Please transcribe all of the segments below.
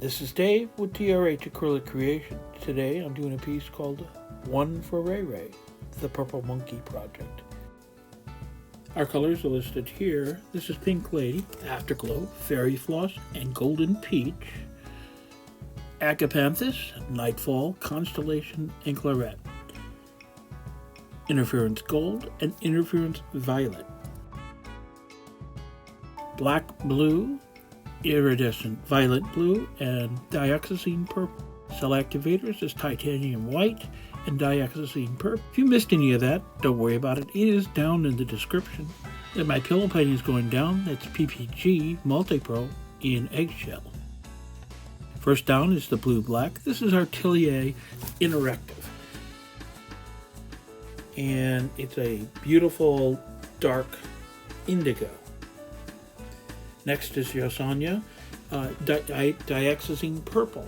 This is Dave with TRH Acrylic Creation. Today I'm doing a piece called One for Ray Ray, the Purple Monkey Project. Our colors are listed here. This is Pink Lady, Afterglow, Fairy Floss, and Golden Peach. Agapanthus, Nightfall, Constellation, and Claret. Interference Gold and Interference Violet. Black Blue, Iridescent Violet Blue, and Dioxizine Purple. Cell Activators is Titanium White and Dioxizine Purple. If you missed any of that, don't worry about it. It is down in the description. And my pillow painting is going down. That's PPG Multi-Pro in Eggshell. First down is the Blue Black. This is Atelier Interactive. And it's a beautiful dark indigo. Next is your Sonja, Dioxizine Purple.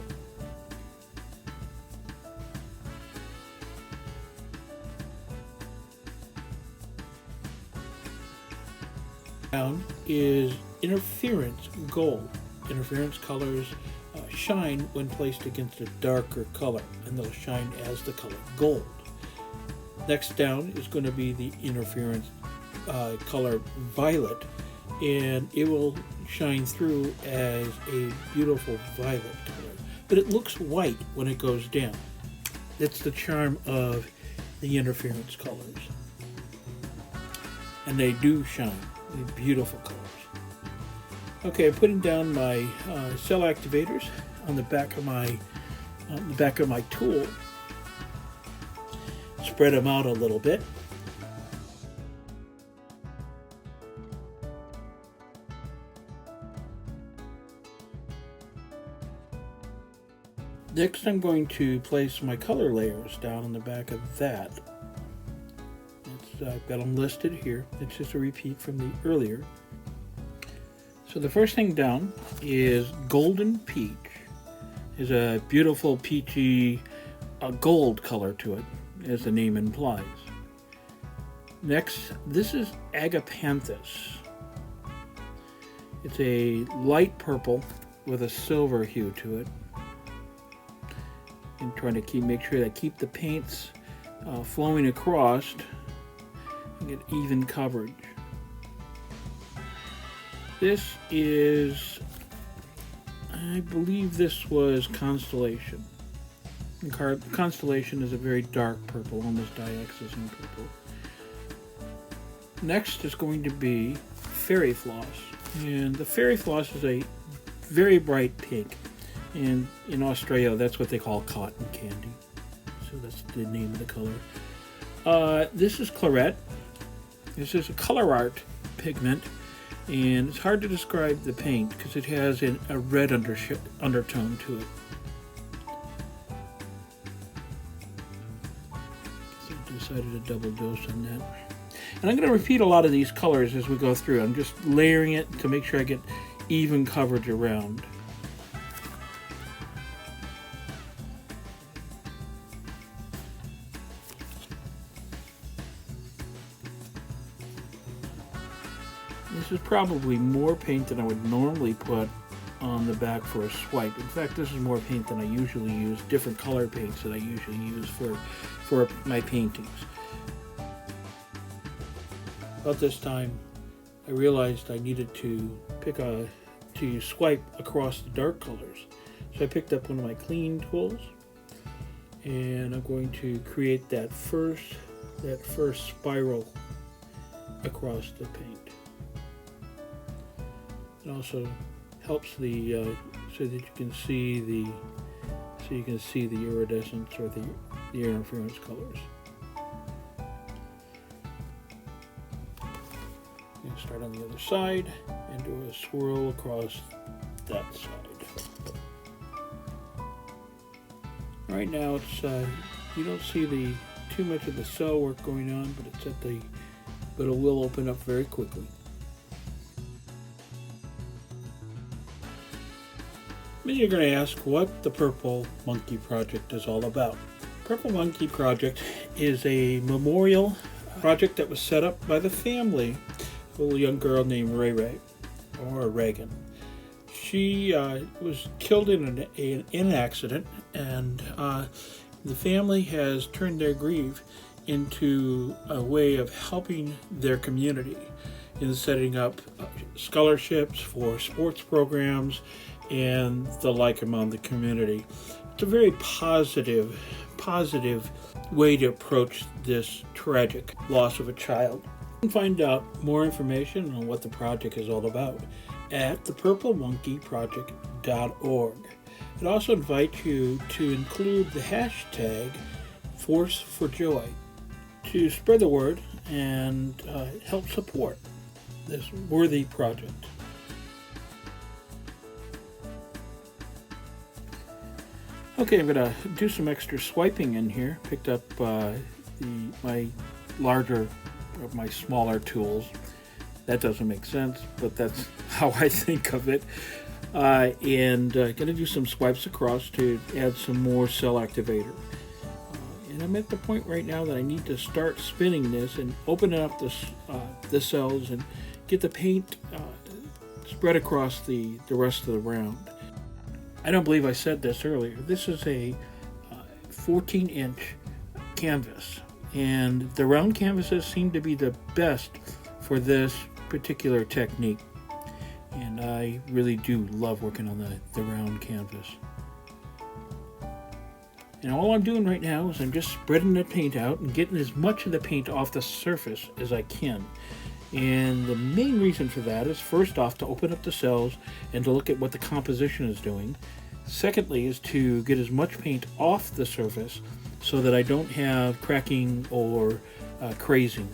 Down is Interference Gold. Interference colors shine when placed against a darker color, and they'll shine as the color gold. Next down is going to be the Interference color Violet, and it will shine through as a beautiful violet color, but it looks white when it goes down. That's the charm of the interference colors, and they do shine. They're beautiful colors. Okay, I'm putting down my cell activators on the back of my tool. Spread them out a little bit. Next, I'm going to place my color layers down on the back of that. I've got them listed here. It's just a repeat from the earlier. So the first thing down is Golden Peach. There's a beautiful peachy gold color to it, as the name implies. Next, this is Agapanthus. It's a light purple with a silver hue to it. And trying to make sure that I keep the paints flowing across and get even coverage. This is, I believe this was Constellation. And Constellation is a very dark purple, almost dioxazine purple. Next is going to be Fairy Floss. And the Fairy Floss is a very bright pink. And in Australia, that's what they call cotton candy. So that's the name of the color. This is Claret. This is a ColorArte pigment. And it's hard to describe the paint because it has a red undertone to it. So I decided to double dose on that. And I'm going to repeat a lot of these colors as we go through. I'm just layering it to make sure I get even coverage around. This is probably more paint than I would normally put on the back for a swipe. In fact, this is more paint than I usually use, different color paints that I usually use for my paintings. About this time, I realized I needed to swipe across the dark colors. So I picked up one of my clean tools, and I'm going to create that first spiral across the paint. It also helps so that you can see the iridescence or the interference colors. I'm going to start on the other side and do a swirl across that side. Right now, it's you don't see too much of the cell work going on, but it will open up very quickly. Then you're going to ask what the Purple Monkey Project is all about. Purple Monkey Project is a memorial project that was set up by the family of a little young girl named Ray Ray, or Reagan. She was killed in an accident, and the family has turned their grief into a way of helping their community in setting up scholarships for sports programs and the like among the community. It's a very positive way to approach this tragic loss of a child. You can find out more information on what the project is all about at thepurplemonkeyproject.org. It also invites you to include the hashtag ForceForJoy to spread the word and help support this worthy project. Okay, I'm going to do some extra swiping in here. Picked up my smaller tools. That doesn't make sense, but that's how I think of it. And going to do some swipes across to add some more cell activator. And I'm at the point right now that I need to start spinning this and opening up the cells and get the paint spread across the rest of the round. I don't believe I said this earlier. This is a 14-inch canvas, and the round canvases seem to be the best for this particular technique. And I really do love working on the round canvas. And all I'm doing right now is I'm just spreading the paint out and getting as much of the paint off the surface as I can. And the main reason for that is, first off, to open up the cells and to look at what the composition is doing. Secondly is to get as much paint off the surface so that I don't have cracking or crazing.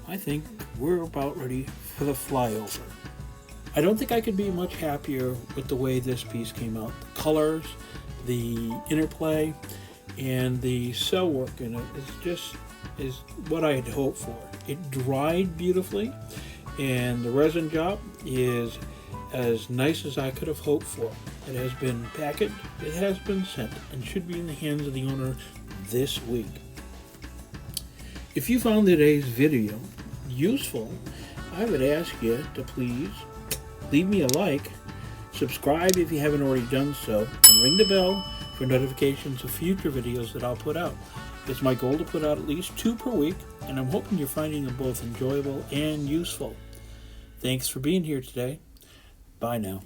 I think we're about ready for the flyover. I don't think I could be much happier with the way this piece came out. The colors, the interplay, and the cell work in it is what I had hoped for. It dried beautifully, and the resin job is as nice as I could have hoped for. It has been packaged, it has been sent, and should be in the hands of the owner this week. If you found today's video useful, I would ask you to please leave me a like, subscribe if you haven't already done so, and ring the bell for notifications of future videos that I'll put out. It's my goal to put out at least 2 per week, and I'm hoping you're finding them both enjoyable and useful. Thanks for being here today. Bye now.